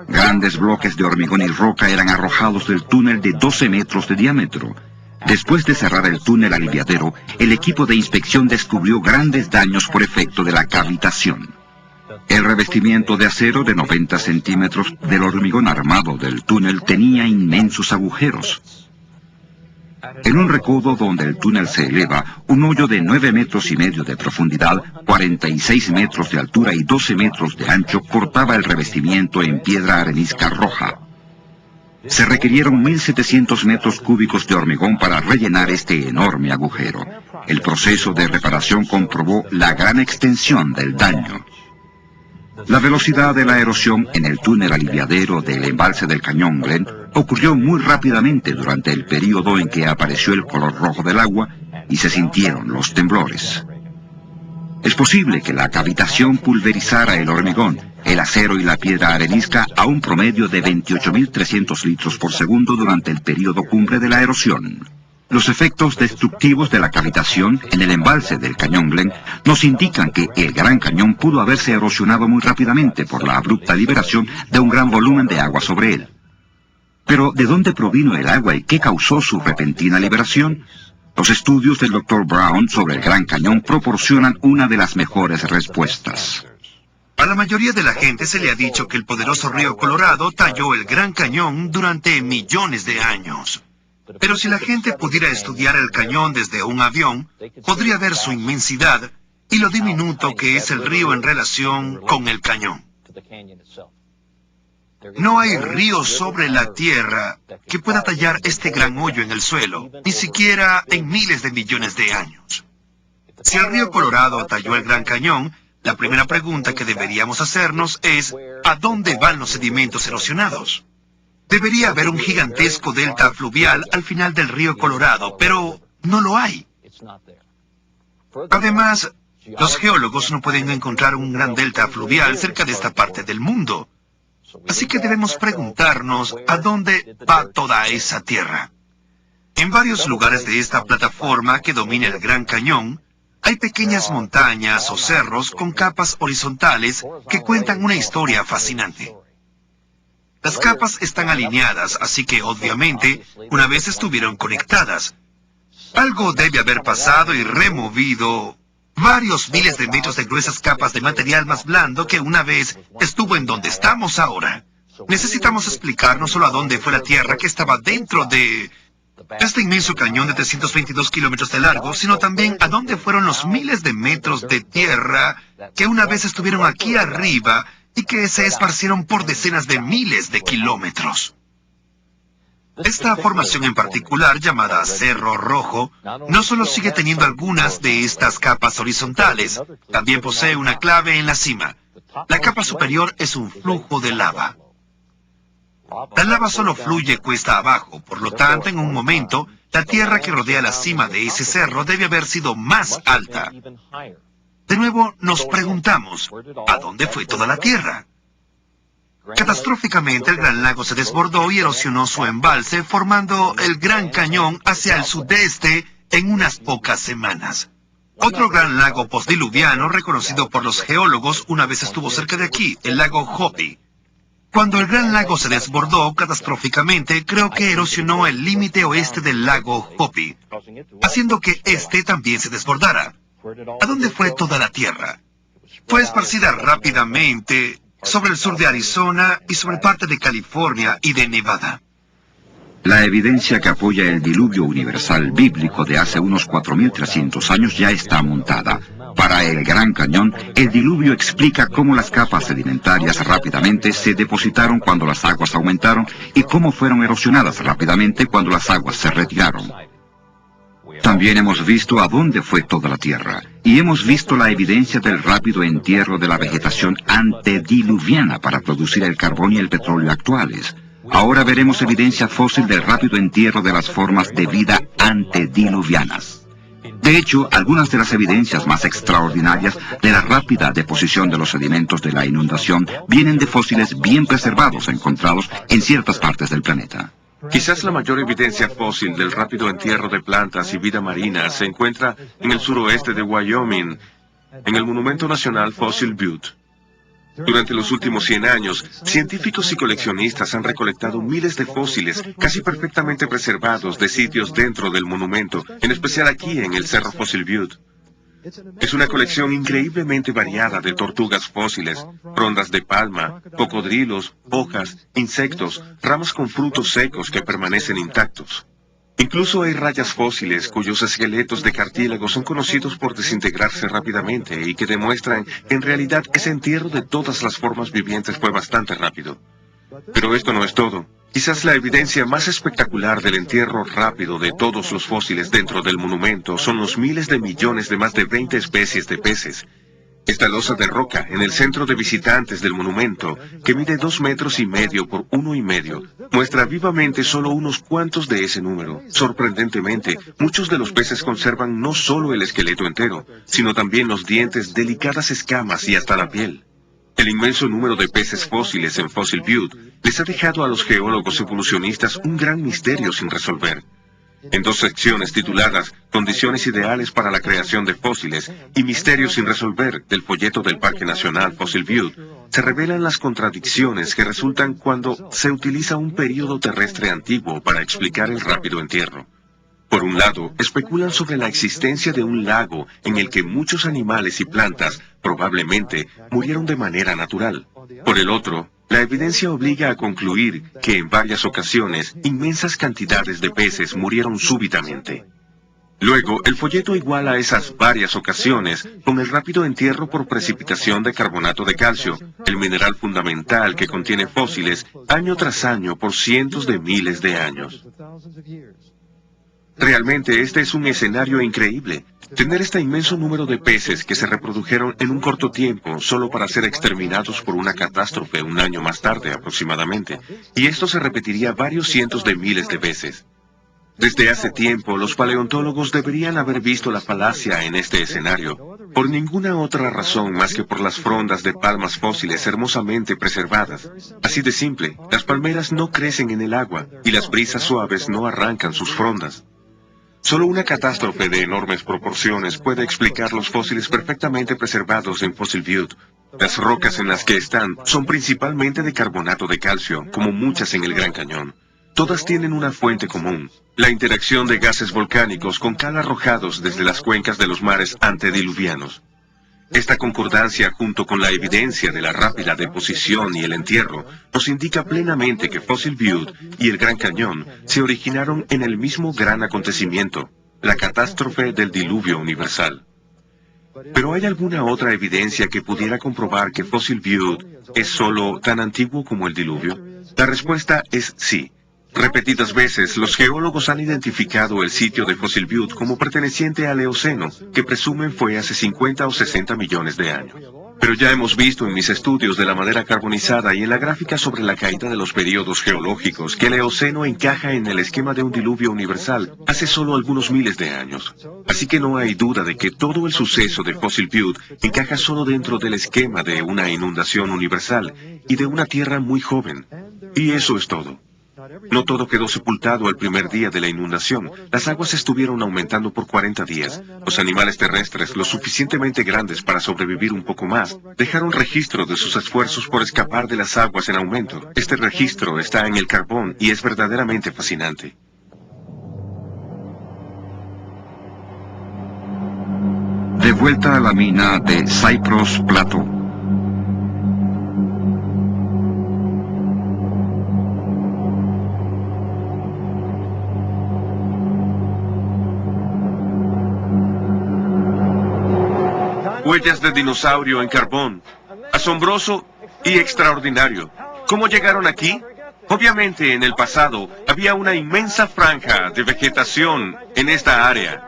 Grandes bloques de hormigón y roca eran arrojados del túnel de 12 metros de diámetro. Después de cerrar el túnel aliviadero, el equipo de inspección descubrió grandes daños por efecto de la cavitación. El revestimiento de acero de 90 centímetros del hormigón armado del túnel tenía inmensos agujeros. En un recodo donde el túnel se eleva, un hoyo de 9 metros y medio de profundidad, 46 metros de altura y 12 metros de ancho cortaba el revestimiento en piedra arenisca roja. Se requirieron 1.700 metros cúbicos de hormigón para rellenar este enorme agujero. El proceso de reparación comprobó la gran extensión del daño. La velocidad de la erosión en el túnel aliviadero del embalse del Cañón Glen ocurrió muy rápidamente durante el período en que apareció el color rojo del agua y se sintieron los temblores. Es posible que la cavitación pulverizara el hormigón, el acero y la piedra arenisca a un promedio de 28.300 litros por segundo durante el período cumbre de la erosión. Los efectos destructivos de la cavitación en el embalse del Cañón Glen nos indican que el Gran Cañón pudo haberse erosionado muy rápidamente por la abrupta liberación de un gran volumen de agua sobre él. Pero, ¿de dónde provino el agua y qué causó su repentina liberación? Los estudios del Dr. Brown sobre el Gran Cañón proporcionan una de las mejores respuestas. A la mayoría de la gente se le ha dicho que el poderoso río Colorado talló el Gran Cañón durante millones de años. Pero si la gente pudiera estudiar el cañón desde un avión, podría ver su inmensidad y lo diminuto que es el río en relación con el cañón. No hay río sobre la tierra que pueda tallar este gran hoyo en el suelo, ni siquiera en miles de millones de años. Si el río Colorado talló el Gran Cañón, la primera pregunta que deberíamos hacernos es, ¿a dónde van los sedimentos erosionados? Debería haber un gigantesco delta fluvial al final del río Colorado, pero no lo hay. Además, los geólogos no pueden encontrar un gran delta fluvial cerca de esta parte del mundo. Así que debemos preguntarnos a dónde va toda esa tierra. En varios lugares de esta plataforma que domina el Gran Cañón, hay pequeñas montañas o cerros con capas horizontales que cuentan una historia fascinante. Las capas están alineadas, así que obviamente una vez estuvieron conectadas. Algo debe haber pasado y removido varios miles de metros de gruesas capas de material más blando que una vez estuvo en donde estamos ahora. Necesitamos explicar no solo a dónde fue la Tierra que estaba dentro de este inmenso cañón de 322 kilómetros de largo, sino también a dónde fueron los miles de metros de tierra que una vez estuvieron aquí arriba y que se esparcieron por decenas de miles de kilómetros. Esta formación en particular, llamada Cerro Rojo, no solo sigue teniendo algunas de estas capas horizontales, también posee una clave en la cima. La capa superior es un flujo de lava. La lava solo fluye cuesta abajo, por lo tanto, en un momento, la tierra que rodea la cima de ese cerro debe haber sido más alta. De nuevo, nos preguntamos, ¿a dónde fue toda la tierra? Catastróficamente, el Gran Lago se desbordó y erosionó su embalse, formando el Gran Cañón hacia el sudeste en unas pocas semanas. Otro gran lago postdiluviano, reconocido por los geólogos, una vez estuvo cerca de aquí, el lago Hopi. Cuando el Gran Lago se desbordó catastróficamente, creo que erosionó el límite oeste del lago Hopi, haciendo que este también se desbordara. ¿A dónde fue toda la tierra? Fue esparcida rápidamente sobre el sur de Arizona y sobre parte de California y de Nevada. La evidencia que apoya el diluvio universal bíblico de hace unos 4.300 años ya está montada. Para el Gran Cañón, el diluvio explica cómo las capas sedimentarias rápidamente se depositaron cuando las aguas aumentaron y cómo fueron erosionadas rápidamente cuando las aguas se retiraron. También hemos visto a dónde fue toda la tierra, y hemos visto la evidencia del rápido entierro de la vegetación antediluviana para producir el carbón y el petróleo actuales. Ahora veremos evidencia fósil del rápido entierro de las formas de vida antediluvianas. De hecho, algunas de las evidencias más extraordinarias de la rápida deposición de los sedimentos de la inundación vienen de fósiles bien preservados encontrados en ciertas partes del planeta. Quizás la mayor evidencia fósil del rápido entierro de plantas y vida marina se encuentra en el suroeste de Wyoming, en el Monumento Nacional Fossil Butte. Durante los últimos 100 años, científicos y coleccionistas han recolectado miles de fósiles casi perfectamente preservados de sitios dentro del monumento, en especial aquí en el Cerro Fossil Butte. Es una colección increíblemente variada de tortugas fósiles, frondas de palma, cocodrilos, hojas, insectos, ramas con frutos secos que permanecen intactos. Incluso hay rayas fósiles cuyos esqueletos de cartílago son conocidos por desintegrarse rápidamente y que demuestran que en realidad ese entierro de todas las formas vivientes fue bastante rápido. Pero esto no es todo. Quizás la evidencia más espectacular del entierro rápido de todos los fósiles dentro del monumento son los miles de millones de más de 20 especies de peces. Esta losa de roca en el centro de visitantes del monumento, que mide 2,5 metros por 1,5, muestra vivamente solo unos cuantos de ese número. Sorprendentemente, muchos de los peces conservan no solo el esqueleto entero, sino también los dientes, delicadas escamas y hasta la piel. El inmenso número de peces fósiles en Fossil Butte les ha dejado a los geólogos evolucionistas un gran misterio sin resolver. En 2 secciones tituladas Condiciones ideales para la creación de fósiles y Misterios sin resolver del folleto del Parque Nacional Fossil Butte, se revelan las contradicciones que resultan cuando se utiliza un período terrestre antiguo para explicar el rápido entierro. Por un lado, especulan sobre la existencia de un lago en el que muchos animales y plantas probablemente murieron de manera natural. Por el otro, la evidencia obliga a concluir que en varias ocasiones inmensas cantidades de peces murieron súbitamente. Luego, el folleto iguala esas varias ocasiones con el rápido entierro por precipitación de carbonato de calcio, el mineral fundamental que contiene fósiles año tras año por cientos de miles de años. Realmente este es un escenario increíble. Tener este inmenso número de peces que se reprodujeron en un corto tiempo solo para ser exterminados por una catástrofe un año más tarde aproximadamente, y esto se repetiría varios cientos de miles de veces. Desde hace tiempo, los paleontólogos deberían haber visto la falacia en este escenario, por ninguna otra razón más que por las frondas de palmas fósiles hermosamente preservadas. Así de simple, las palmeras no crecen en el agua, y las brisas suaves no arrancan sus frondas. Solo una catástrofe de enormes proporciones puede explicar los fósiles perfectamente preservados en Fossil Butte. Las rocas en las que están son principalmente de carbonato de calcio, como muchas en el Gran Cañón. Todas tienen una fuente común: la interacción de gases volcánicos con cal arrojados desde las cuencas de los mares antediluvianos. Esta concordancia, junto con la evidencia de la rápida deposición y el entierro, nos indica plenamente que Fossil Butte y el Gran Cañón se originaron en el mismo gran acontecimiento, la catástrofe del diluvio universal. ¿Pero hay alguna otra evidencia que pudiera comprobar que Fossil Butte es solo tan antiguo como el diluvio? La respuesta es sí. Repetidas veces, los geólogos han identificado el sitio de Fossil Butte como perteneciente al Eoceno, que presumen fue hace 50 o 60 millones de años. Pero ya hemos visto en mis estudios de la madera carbonizada y en la gráfica sobre la caída de los periodos geológicos que el Eoceno encaja en el esquema de un diluvio universal hace solo algunos miles de años. Así que no hay duda de que todo el suceso de Fossil Butte encaja solo dentro del esquema de una inundación universal y de una Tierra muy joven. Y eso es todo. No todo quedó sepultado el primer día de la inundación. Las aguas estuvieron aumentando por 40 días. Los animales terrestres, lo suficientemente grandes para sobrevivir un poco más, dejaron registro de sus esfuerzos por escapar de las aguas en aumento. Este registro está en el carbón y es verdaderamente fascinante. De vuelta a la mina de Cypress Plateau. Huellas de dinosaurio en carbón. Asombroso y extraordinario. ¿Cómo llegaron aquí? Obviamente, en el pasado, había una inmensa franja de vegetación en esta área.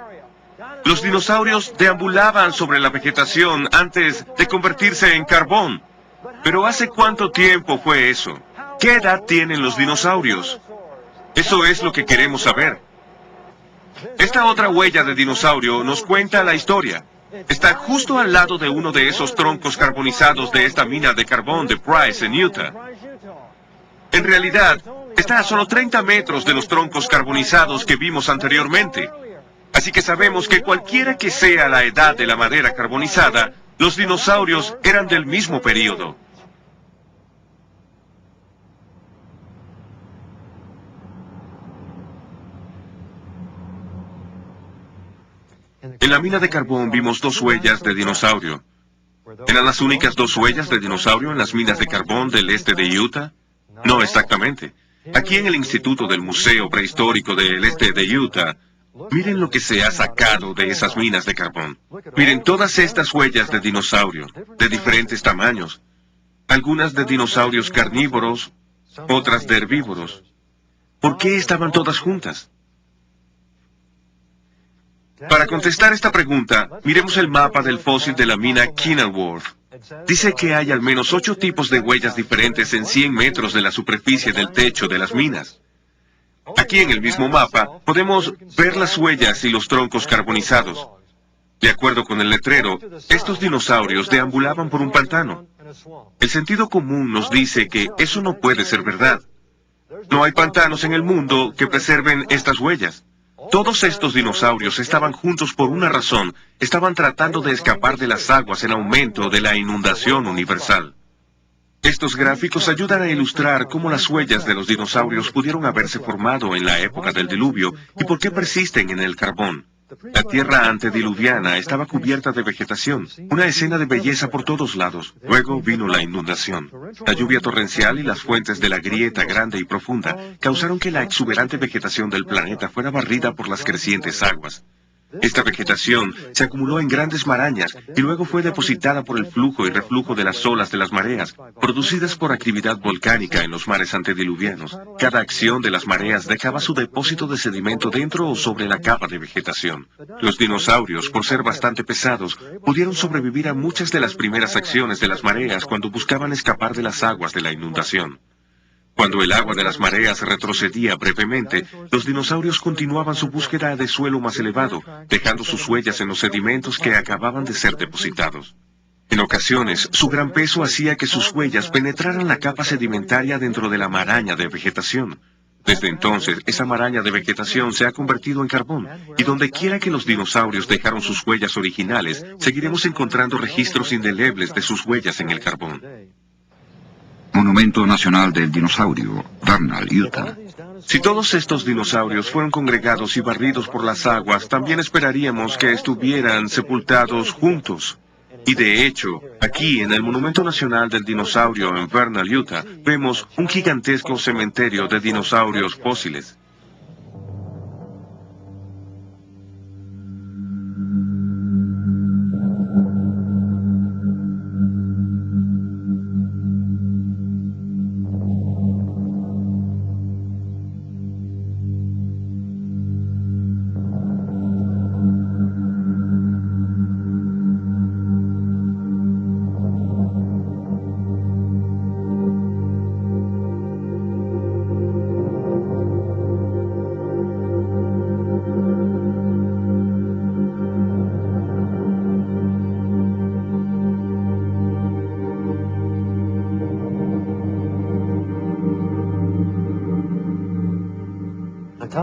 Los dinosaurios deambulaban sobre la vegetación antes de convertirse en carbón. Pero ¿hace cuánto tiempo fue eso? ¿Qué edad tienen los dinosaurios? Eso es lo que queremos saber. Esta otra huella de dinosaurio nos cuenta la historia. Está justo al lado de uno de esos troncos carbonizados de esta mina de carbón de Bryce, en Utah. En realidad, está a solo 30 metros de los troncos carbonizados que vimos anteriormente. Así que sabemos que cualquiera que sea la edad de la madera carbonizada, los dinosaurios eran del mismo período. En la mina de carbón vimos 2 huellas de dinosaurio. ¿Eran las únicas 2 huellas de dinosaurio en las minas de carbón del este de Utah? No exactamente. Aquí en el Instituto del Museo Prehistórico del Este de Utah, miren lo que se ha sacado de esas minas de carbón. Miren todas estas huellas de dinosaurio, de diferentes tamaños. Algunas de dinosaurios carnívoros, otras de herbívoros. ¿Por qué estaban todas juntas? Para contestar esta pregunta, miremos el mapa del fósil de la mina Kenilworth. Dice que hay al menos 8 tipos de huellas diferentes en 100 metros de la superficie del techo de las minas. Aquí en el mismo mapa podemos ver las huellas y los troncos carbonizados. De acuerdo con el letrero, estos dinosaurios deambulaban por un pantano. El sentido común nos dice que eso no puede ser verdad. No hay pantanos en el mundo que preserven estas huellas. Todos estos dinosaurios estaban juntos por una razón. Estaban tratando de escapar de las aguas en aumento de la inundación universal. Estos gráficos ayudan a ilustrar cómo las huellas de los dinosaurios pudieron haberse formado en la época del diluvio y por qué persisten en el carbón. La tierra antediluviana estaba cubierta de vegetación, una escena de belleza por todos lados. Luego vino la inundación. La lluvia torrencial y las fuentes de la grieta grande y profunda causaron que la exuberante vegetación del planeta fuera barrida por las crecientes aguas. Esta vegetación se acumuló en grandes marañas y luego fue depositada por el flujo y reflujo de las olas de las mareas, producidas por actividad volcánica en los mares antediluvianos. Cada acción de las mareas dejaba su depósito de sedimento dentro o sobre la capa de vegetación. Los dinosaurios, por ser bastante pesados, pudieron sobrevivir a muchas de las primeras acciones de las mareas cuando buscaban escapar de las aguas de la inundación. Cuando el agua de las mareas retrocedía brevemente, los dinosaurios continuaban su búsqueda de suelo más elevado, dejando sus huellas en los sedimentos que acababan de ser depositados. En ocasiones, su gran peso hacía que sus huellas penetraran la capa sedimentaria dentro de la maraña de vegetación. Desde entonces, esa maraña de vegetación se ha convertido en carbón, y donde quiera que los dinosaurios dejaron sus huellas originales, seguiremos encontrando registros indelebles de sus huellas en el carbón. Monumento Nacional del Dinosaurio, Vernal, Utah. Si todos estos dinosaurios fueron congregados y barridos por las aguas, también esperaríamos que estuvieran sepultados juntos. Y de hecho, aquí en el Monumento Nacional del Dinosaurio en Vernal, Utah, vemos un gigantesco cementerio de dinosaurios fósiles.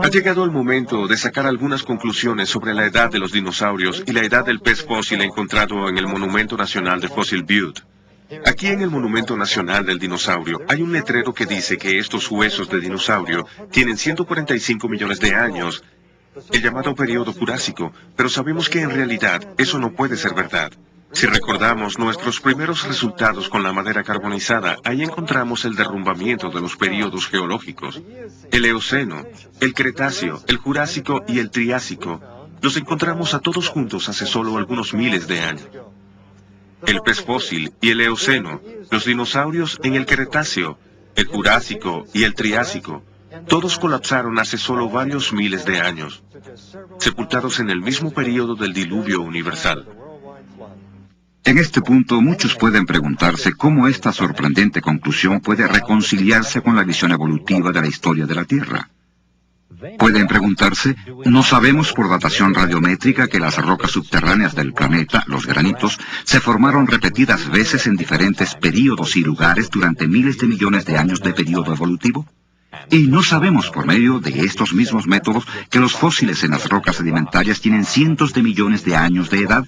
Ha llegado el momento de sacar algunas conclusiones sobre la edad de los dinosaurios y la edad del pez fósil encontrado en el Monumento Nacional de Fossil Butte. Aquí en el Monumento Nacional del Dinosaurio hay un letrero que dice que estos huesos de dinosaurio tienen 145 millones de años, el llamado periodo Jurásico, pero sabemos que en realidad eso no puede ser verdad. Si recordamos nuestros primeros resultados con la madera carbonizada, ahí encontramos el derrumbamiento de los períodos geológicos. El Eoceno, el Cretáceo, el Jurásico y el Triásico, los encontramos a todos juntos hace solo algunos miles de años. El pez fósil y el Eoceno, los dinosaurios en el Cretáceo, el Jurásico y el Triásico, todos colapsaron hace solo varios miles de años, sepultados en el mismo período del diluvio universal. En este punto, muchos pueden preguntarse cómo esta sorprendente conclusión puede reconciliarse con la visión evolutiva de la historia de la Tierra. Pueden preguntarse, ¿no sabemos por datación radiométrica que las rocas subterráneas del planeta, los granitos, se formaron repetidas veces en diferentes períodos y lugares durante miles de millones de años de período evolutivo? ¿Y no sabemos por medio de estos mismos métodos que los fósiles en las rocas sedimentarias tienen cientos de millones de años de edad?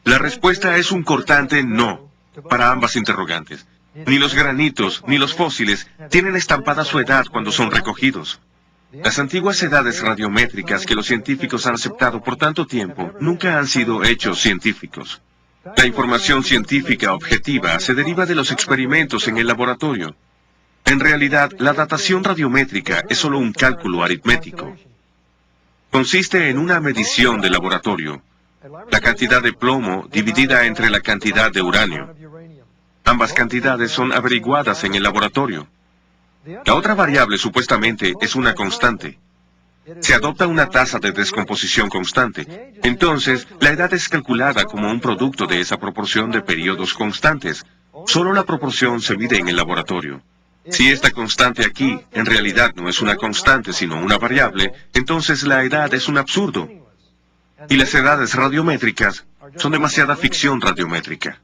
La respuesta es un cortante no para ambas interrogantes. Ni los granitos ni los fósiles tienen estampada su edad cuando son recogidos. Las antiguas edades radiométricas que los científicos han aceptado por tanto tiempo nunca han sido hechos científicos. La información científica objetiva se deriva de los experimentos en el laboratorio. En realidad, la datación radiométrica es solo un cálculo aritmético. Consiste en una medición de laboratorio. La cantidad de plomo dividida entre la cantidad de uranio. Ambas cantidades son averiguadas en el laboratorio. La otra variable supuestamente es una constante. Se adopta una tasa de descomposición constante. Entonces, la edad es calculada como un producto de esa proporción de periodos constantes. Solo la proporción se mide en el laboratorio. Si esta constante aquí en realidad no es una constante sino una variable, entonces la edad es un absurdo. Y las edades radiométricas son demasiada ficción radiométrica.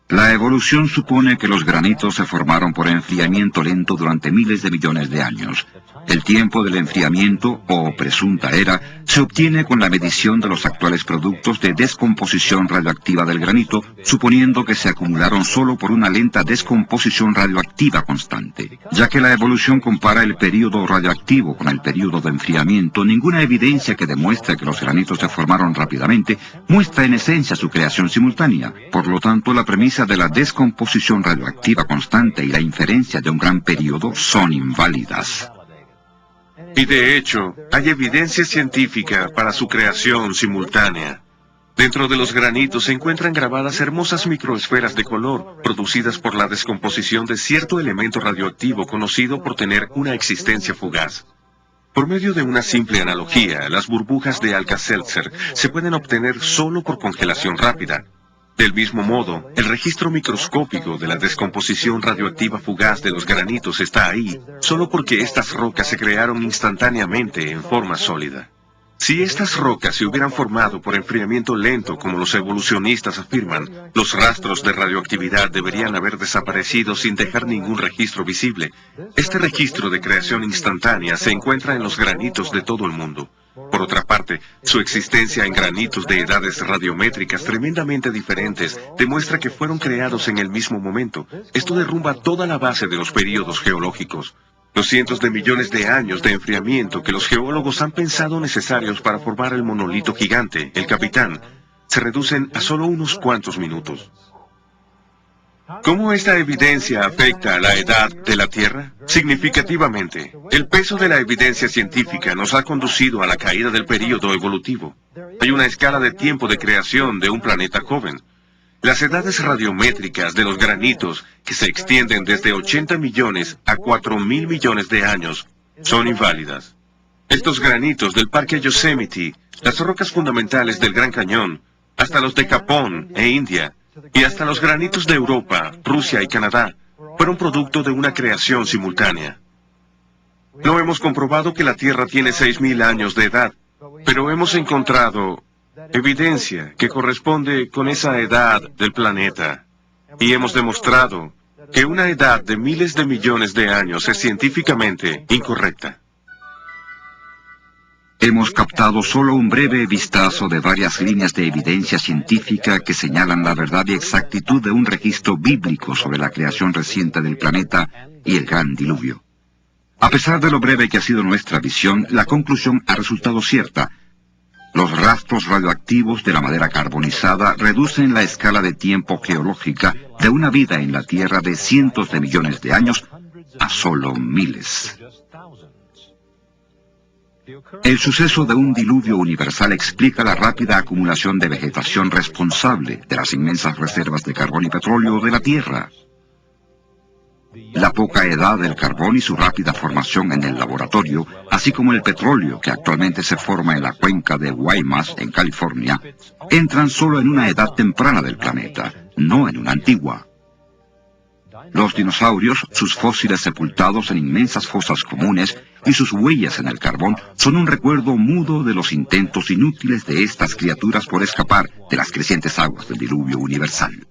La evolución supone que los granitos se formaron por enfriamiento lento durante miles de millones de años. El tiempo del enfriamiento, o presunta era, se obtiene con la medición de los actuales productos de descomposición radioactiva del granito, suponiendo que se acumularon solo por una lenta descomposición radioactiva constante. Ya que la evolución compara el período radioactivo con el período de enfriamiento, ninguna evidencia que demuestre que los granitos se formaron rápidamente muestra en esencia su creación simultánea. Por lo tanto, la premisa de la descomposición radioactiva constante y la inferencia de un gran período son inválidas. Y de hecho, hay evidencia científica para su creación simultánea. Dentro de los granitos se encuentran grabadas hermosas microesferas de color, producidas por la descomposición de cierto elemento radioactivo conocido por tener una existencia fugaz. Por medio de una simple analogía, las burbujas de Alka-Seltzer se pueden obtener solo por congelación rápida. Del mismo modo, el registro microscópico de la descomposición radioactiva fugaz de los granitos está ahí, solo porque estas rocas se crearon instantáneamente en forma sólida. Si estas rocas se hubieran formado por enfriamiento lento, como los evolucionistas afirman, los rastros de radioactividad deberían haber desaparecido sin dejar ningún registro visible. Este registro de creación instantánea se encuentra en los granitos de todo el mundo. Por otra parte, su existencia en granitos de edades radiométricas tremendamente diferentes demuestra que fueron creados en el mismo momento. Esto derrumba toda la base de los períodos geológicos. Los cientos de millones de años de enfriamiento que los geólogos han pensado necesarios para formar el monolito gigante, el Capitán, se reducen a solo unos cuantos minutos. ¿Cómo esta evidencia afecta a la edad de la Tierra? Significativamente, el peso de la evidencia científica nos ha conducido a la caída del período evolutivo. Hay una escala de tiempo de creación de un planeta joven. Las edades radiométricas de los granitos, que se extienden desde 80 millones a 4.000 millones de años, son inválidas. Estos granitos del Parque Yosemite, las rocas fundamentales del Gran Cañón, hasta los de Japón e India, y hasta los granitos de Europa, Rusia y Canadá, fueron producto de una creación simultánea. No hemos comprobado que la Tierra tiene 6.000 años de edad, pero hemos encontrado evidencia que corresponde con esa edad del planeta. Y hemos demostrado que una edad de miles de millones de años es científicamente incorrecta. Hemos captado solo un breve vistazo de varias líneas de evidencia científica que señalan la verdad y exactitud de un registro bíblico sobre la creación reciente del planeta y el gran diluvio. A pesar de lo breve que ha sido nuestra visión, la conclusión ha resultado cierta. Los rastros radioactivos de la madera carbonizada reducen la escala de tiempo geológica de una vida en la Tierra de cientos de millones de años a solo miles. El suceso de un diluvio universal explica la rápida acumulación de vegetación responsable de las inmensas reservas de carbón y petróleo de la Tierra. La poca edad del carbón y su rápida formación en el laboratorio, así como el petróleo que actualmente se forma en la cuenca de Guaymas, en California, entran solo en una edad temprana del planeta, no en una antigua. Los dinosaurios, sus fósiles sepultados en inmensas fosas comunes y sus huellas en el carbón son un recuerdo mudo de los intentos inútiles de estas criaturas por escapar de las crecientes aguas del diluvio universal.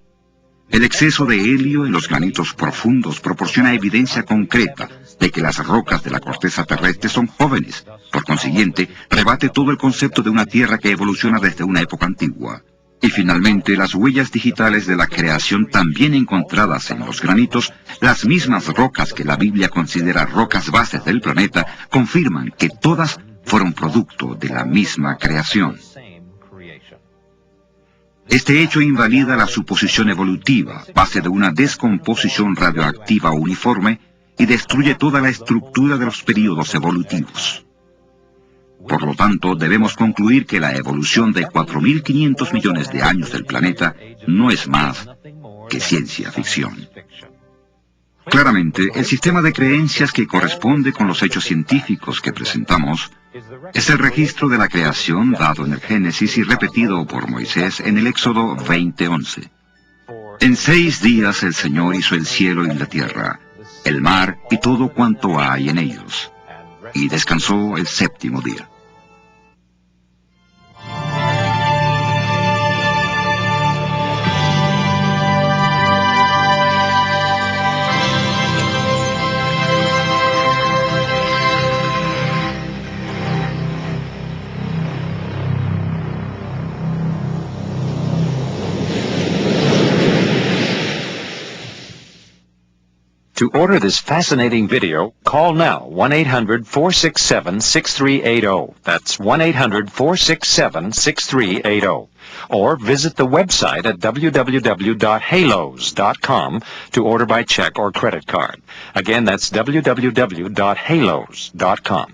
El exceso de helio en los granitos profundos proporciona evidencia concreta de que las rocas de la corteza terrestre son jóvenes. Por consiguiente, rebate todo el concepto de una Tierra que evoluciona desde una época antigua. Y finalmente, las huellas digitales de la creación también encontradas en los granitos, las mismas rocas que la Biblia considera rocas bases del planeta, confirman que todas fueron producto de la misma creación. Este hecho invalida la suposición evolutiva, base de una descomposición radioactiva uniforme, y destruye toda la estructura de los períodos evolutivos. Por lo tanto, debemos concluir que la evolución de 4.500 millones de años del planeta no es más que ciencia ficción. Claramente, el sistema de creencias que corresponde con los hechos científicos que presentamos es el registro de la creación dado en el Génesis y repetido por Moisés en el Éxodo 20:11. En 6 días el Señor hizo el cielo y la tierra, el mar y todo cuanto hay en ellos, y descansó el 7º día. To order this fascinating video, call now 1-800-467-6380. That's 1-800-467-6380. Or visit the website at www.halos.com to order by check or credit card. Again, that's www.halos.com.